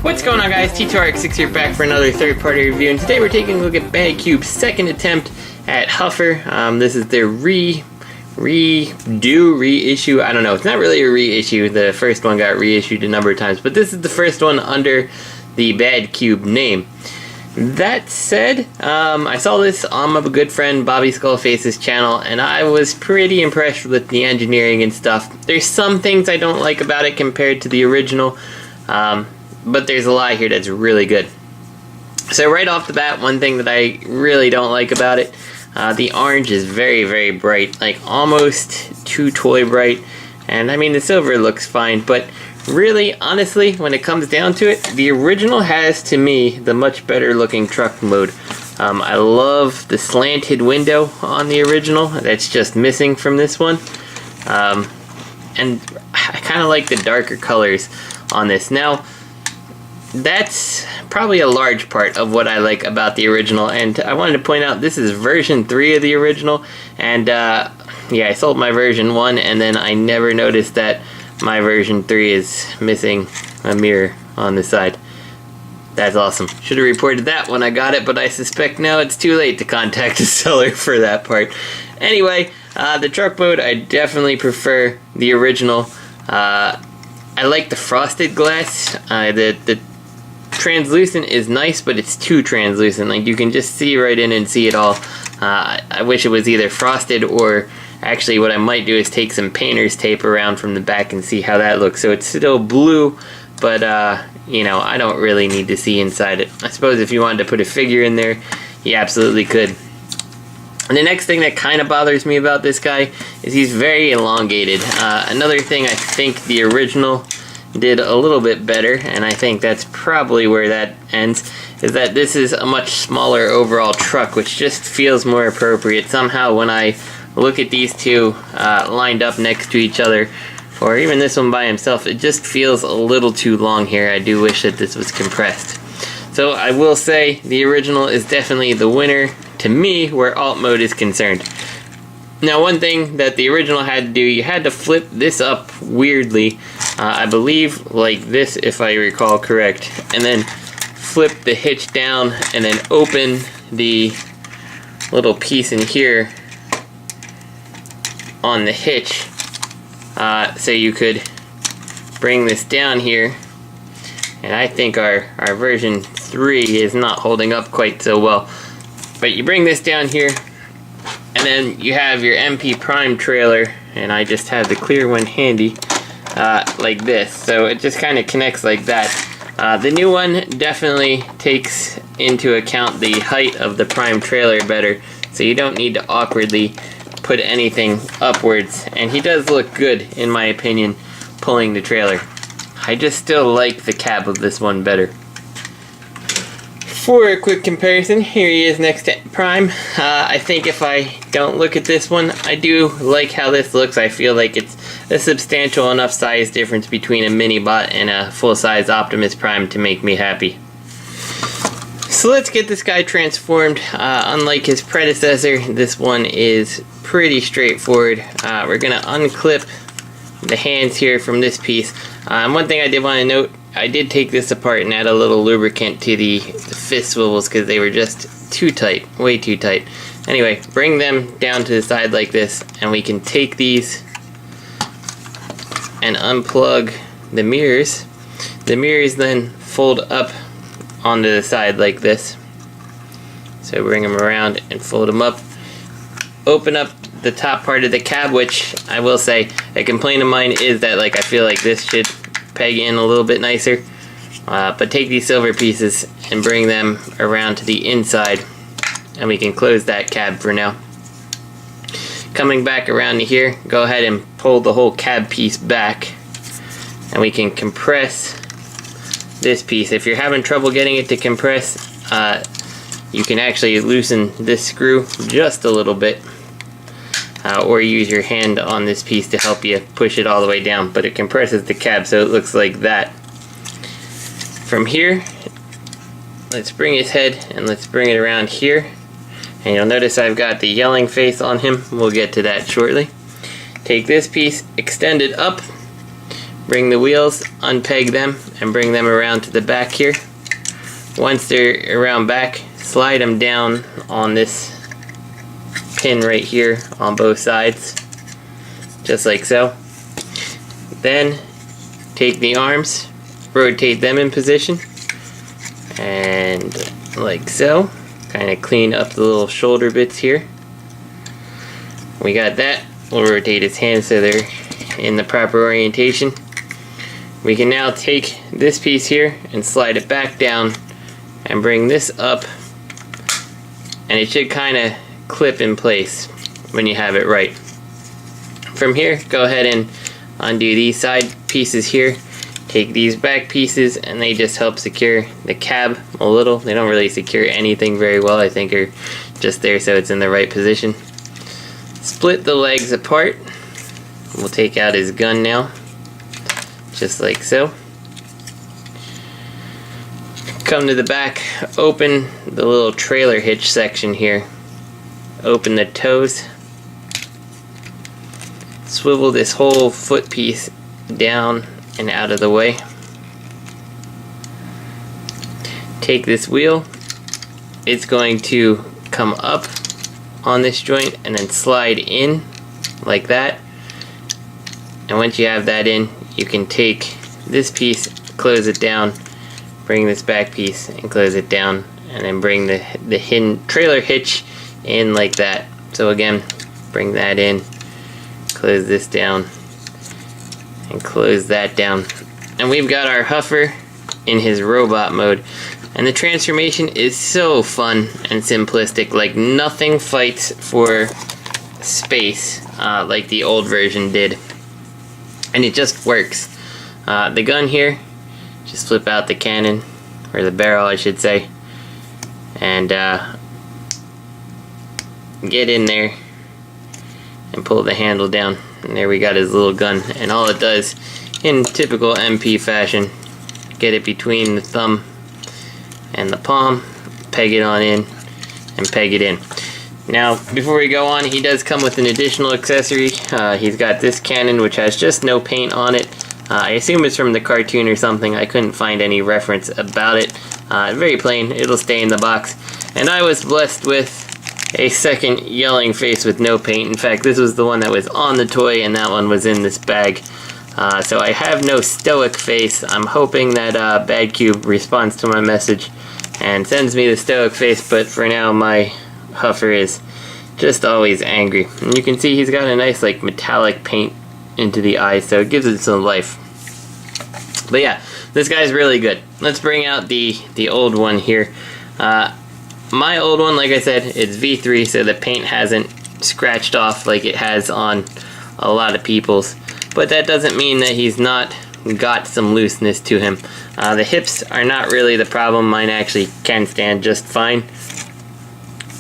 What's going on, guys? T2RX6 here, back for another third-party review, and today we're taking a look at BadCube's second attempt at Huffer. This is their reissue. I don't know. It's not really a reissue. The first one got reissued a number of times, but this is the first one under the BadCube name. That said, I saw this on my good friend Bobby Skullface's channel, and I was pretty impressed with the engineering and stuff. There's some things I don't like about it compared to the original, but there's a lot here that's really good. So right off the bat, one thing that I really don't like about it, the orange is very, very bright, like almost too toy bright. And I mean, the silver looks fine, but really, honestly, when it comes down to it, the original has, to me, the much better looking truck mode. I love the slanted window on the original. That's just missing from this one. And I kind of like the darker colors on this. Now, that's probably a large part of what I like about the original, and I wanted to point out this is version 3 of the original, and yeah, I sold my version 1, and then I never noticed that my version 3 is missing a mirror on the side. That's awesome. Should have reported that when I got it, but I suspect now it's too late to contact the seller for that part. Anyway, the truck mode, I definitely prefer the original. I like the frosted glass. The translucent is nice, but it's too translucent. Like, you can just see right in and see it all. I wish it was either frosted, or actually what I might do is take some painter's tape around from the back and see how that looks. So it's still blue, but you know, I don't really need to see inside it. I suppose if you wanted to put a figure in there, you absolutely could. And the next thing that kind of bothers me about this guy is he's very elongated. Another thing I think the original did a little bit better, and I think that's probably where that ends, is that this is a much smaller overall truck, which just feels more appropriate. Somehow when I look at these two lined up next to each other, or even this one by himself, it just feels a little too long here. I do wish that this was compressed. So I will say the original is definitely the winner to me where alt mode is concerned. Now, one thing that the original had to do, you had to flip this up weirdly, I believe like this if I recall correct, and then flip the hitch down and then open the little piece in here on the hitch, so you could bring this down here. And I think our version 3 is not holding up quite so well, but you bring this down here, and then you have your MP Prime trailer, and I just have the clear one handy, like this. So it just kind of connects like that. The new one definitely takes into account the height of the Prime trailer better, so you don't need to awkwardly put anything upwards. And he does look good, in my opinion, pulling the trailer. I just still like the cab of this one better. For a quick comparison, here he is next to Prime. I think if I don't look at this one, I do like how this looks. I feel like it's a substantial enough size difference between a mini bot and a full-size Optimus Prime to make me happy. So let's get this guy transformed. Unlike his predecessor, this one is pretty straightforward. We're going to unclip the hands here from this piece. And one thing I did want to note, I did take this apart and add a little lubricant to the fist swivels because they were just too tight, way too tight. Anyway, bring them down to the side like this, and we can take these and unplug the mirrors. The mirrors then fold up onto the side like this. So bring them around and fold them up. Open up the top part of the cab, which I will say, a complaint of mine is that, like, I feel like this should peg in a little bit nicer. But take these silver pieces and bring them around to the inside, and we can close that cab for now. Coming back around to here, go ahead and pull the whole cab piece back, and we can compress this piece. If you're having trouble getting it to compress, you can actually loosen this screw just a little bit, or use your hand on this piece to help you push it all the way down, but it compresses the cab so it looks like that. From here, let's bring his head and let's bring it around here, and you'll notice I've got the yelling face on him. We'll get to that shortly. Take this piece, extend it up, bring the wheels, unpeg them, and bring them around to the back here. Once they're around back, slide them down on this pin right here on both sides, just like so. Then take the arms, rotate them in position, and like so. Kind of clean up the little shoulder bits here. We got that. We'll rotate his hands so they're in the proper orientation. We can now take this piece here and slide it back down and bring this up, and it should kind of clip in place when you have it right. From here, go ahead and undo these side pieces here. Take these back pieces, and they just help secure the cab a little. They don't really secure anything very well. I think are just there so it's in the right position. Split the legs apart. We'll take out his gun now, just like so. Come to the back, open the little trailer hitch section here. Open the toes. Swivel this whole foot piece down and out of the way. Take this wheel. It's going to come up on this joint and then slide in like that. And once you have that in, you can take this piece, close it down, bring this back piece and close it down, and then bring the trailer hitch in like that. So again, bring that in, close this down, and close that down. And we've got our Huffer in his robot mode. And the transformation is so fun and simplistic. Like, nothing fights for space like the old version did. And it just works. The gun here, just flip out the cannon, or the barrel I should say, and get in there and pull the handle down. And there we got his little gun. And all it does, in typical MP fashion, get it between the thumb and the palm, peg it on in, and peg it in. Now, before we go on, he does come with an additional accessory. He's got this cannon, which has just no paint on it. I assume it's from the cartoon or something. I couldn't find any reference about it. Very plain. It'll stay in the box. And I was blessed with a second yelling face with no paint. In fact, this was the one that was on the toy, and that one was in this bag. So I have no stoic face. I'm hoping that Bad Cube responds to my message and sends me the stoic face, but for now my Huffer is just always angry. And you can see he's got a nice like metallic paint into the eyes, so it gives it some life. But yeah, this guy's really good. Let's bring out the old one here. My old one, like I said, it's V3, so the paint hasn't scratched off like it has on a lot of people's. But that doesn't mean that he's not got some looseness to him. The hips are not really the problem. Mine actually can stand just fine.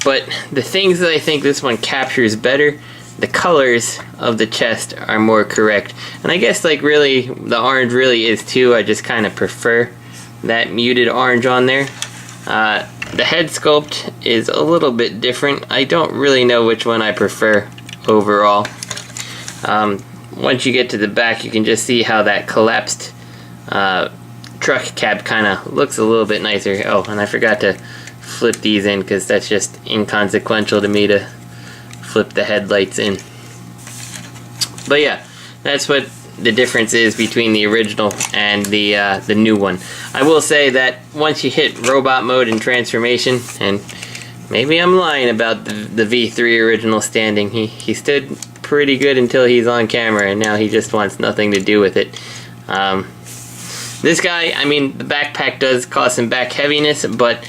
But the things that I think this one captures better, the colors of the chest are more correct. And I guess like really, the orange really is too. I just kind of prefer that muted orange on there. The head sculpt is a little bit different. I don't really know which one I prefer overall. Once you get to the back, you can just see how that collapsed truck cab kind of looks a little bit nicer. Oh, and I forgot to flip these in because that's just inconsequential to me to flip the headlights in. But yeah, that's what the difference is between the original and the new one. I will say that once you hit robot mode and transformation, and maybe I'm lying about the V3 original standing, he stood pretty good until he's on camera, and now he just wants nothing to do with it. This guy, I mean, the backpack does cause some back heaviness, but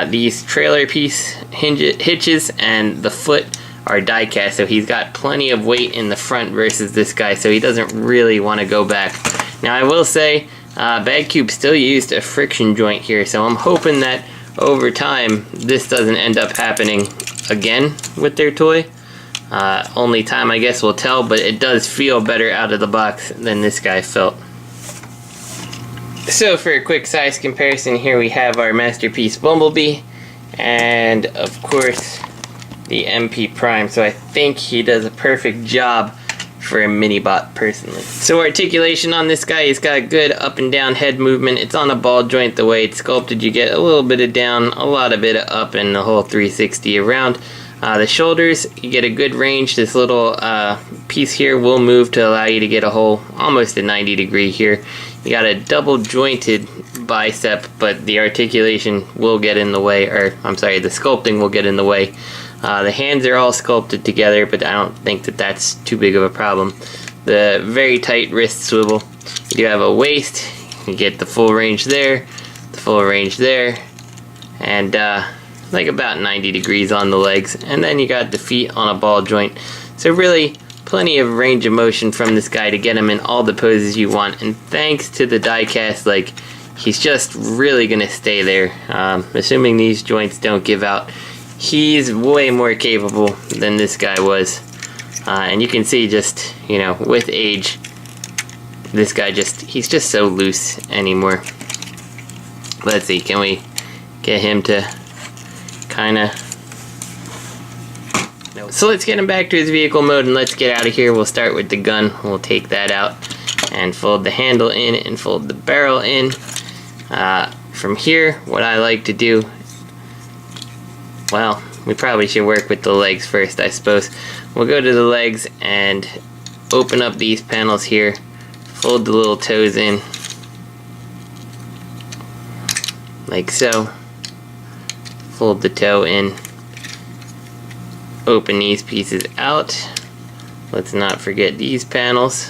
these trailer piece hitches and the foot are die cast, so he's got plenty of weight in the front versus this guy, so he doesn't really want to go back. Now I will say, Bad Cube still used a friction joint here, so I'm hoping that over time this doesn't end up happening again with their toy. Only time I guess will tell, but it does feel better out of the box than this guy felt. So for a quick size comparison, here we have our Masterpiece Bumblebee, and of course the MP Prime. So I think he does a perfect job for a mini bot personally. So articulation on this guy, he's got good up and down head movement. It's on a ball joint. The way it's sculpted, you get a little bit of down, a lot of bit of up, and the whole 360 around. The shoulders, you get a good range. This little piece here will move to allow you to get a whole almost a 90 degree here. You got a double jointed bicep, but the articulation will get in the way, or I'm sorry, the sculpting will get in the way. The hands are all sculpted together, but I don't think that that's too big of a problem. The very tight wrist swivel. You do have a waist. You get the full range there, the full range there, and like about 90 degrees on the legs. And then you got the feet on a ball joint. So really plenty of range of motion from this guy to get him in all the poses you want. And thanks to the die cast, like, he's just really gonna stay there. Assuming these joints don't give out, he's way more capable than this guy was. And you can see just, you know, with age, this guy he's just so loose anymore. Let's see, can we get him to kinda... No. So let's get him back to his vehicle mode and let's get out of here. We'll start with the gun. We'll take that out and fold the handle in and fold the barrel in. From here, what I like to do, well, we probably should work with the legs first, I suppose. We'll go to the legs and open up these panels here, fold the little toes in, like so. Fold the toe in, open these pieces out. Let's not forget these panels.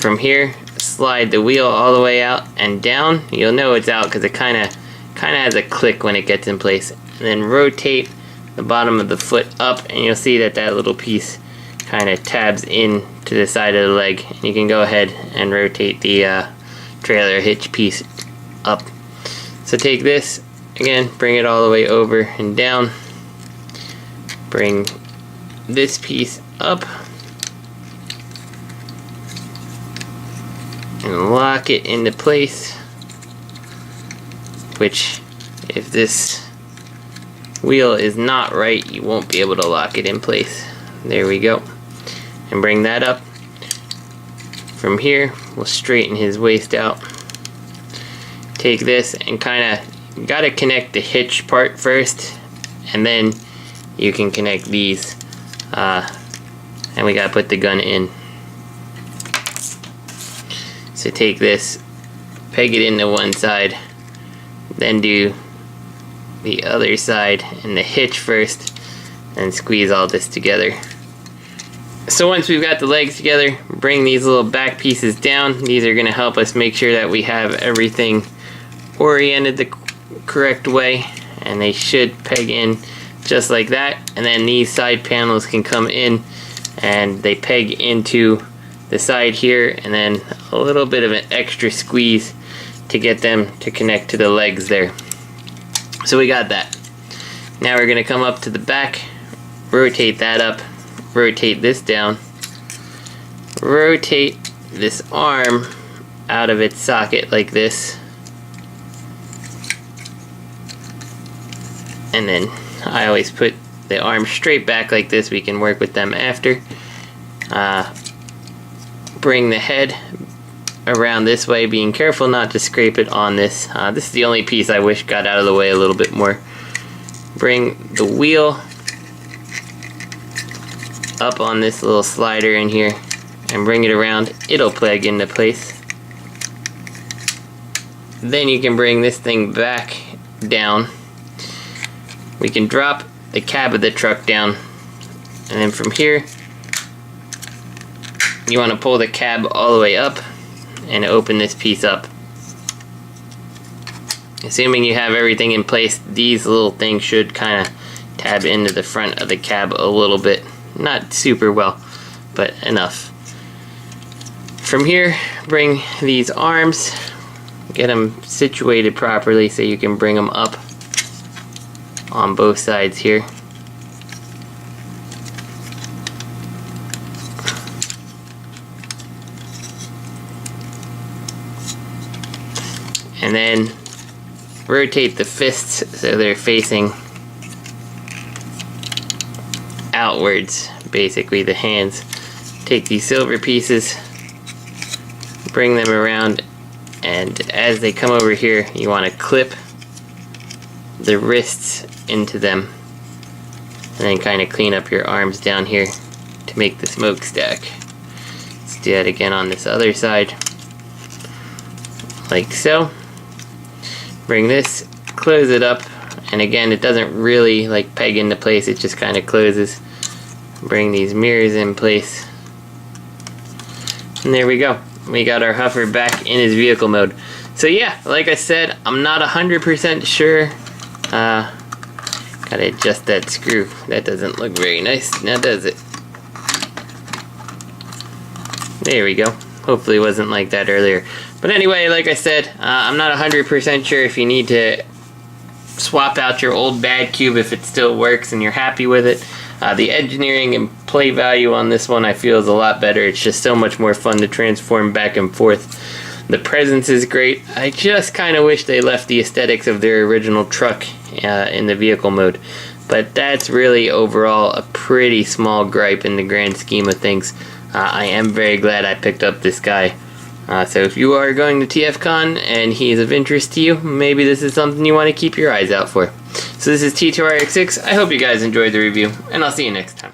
From here, slide the wheel all the way out and down. You'll know it's out because it kind of has a click when it gets in place. And then rotate the bottom of the foot up, and you'll see that that little piece kind of tabs in to the side of the leg. And you can go ahead and rotate the trailer hitch piece up. So take this, again, bring it all the way over and down. Bring this piece up and lock it into place, which if this wheel is not right, you won't be able to lock it in place. There we go. And bring that up. From here, we'll straighten his waist out. Take this and kind of gotta connect the hitch part first, and then you can connect these. And we gotta put the gun in. So take this, peg it into one side, then do the other side and the hitch first, and squeeze all this together. So once we've got the legs together, bring these little back pieces down. These are gonna help us make sure that we have everything oriented the correct way, and they should peg in just like that. And then these side panels can come in and they peg into the side here, and then a little bit of an extra squeeze to get them to connect to the legs there. So we got that. Now we're gonna come up to the back, rotate that up, rotate this down, rotate this arm out of its socket like this, and then I always put the arm straight back like this. We can work with them after. Bring the head around this way, being careful not to scrape it on this. This is the only piece I wish got out of the way a little bit more. Bring the wheel up on this little slider in here and bring it around. It'll plug into place. Then you can bring this thing back down. We can drop the cab of the truck down, and then from here you want to pull the cab all the way up and open this piece up. Assuming you have everything in place, these little things should kind of tab into the front of the cab a little bit. Not super well, but enough. From here, bring these arms, get them situated properly so you can bring them up on both sides here. And then rotate the fists so they're facing outwards, basically the hands. Take these silver pieces, bring them around, and as they come over here, you want to clip the wrists into them, and then kind of clean up your arms down here to make the smokestack. Let's do that again on this other side, like so. Bring this, close it up, and again, it doesn't really like peg into place, it just kind of closes. Bring these mirrors in place, and there we go. We got our Huffer back in his vehicle mode. So yeah, like I said, I'm not 100% sure. Gotta adjust that screw. That doesn't look very nice, now does it? There we go. Hopefully it wasn't like that earlier. But anyway, like I said, I'm not 100% sure if you need to swap out your old bad cube if it still works and you're happy with it. The engineering and play value on this one I feel is a lot better. It's just so much more fun to transform back and forth. The presence is great. I just kind of wish they left the aesthetics of their original truck in the vehicle mode. But that's really overall a pretty small gripe in the grand scheme of things. I am very glad I picked up this guy. So if you are going to TFCon and he is of interest to you, maybe this is something you want to keep your eyes out for. So this is T2RX6. I hope you guys enjoyed the review, and I'll see you next time.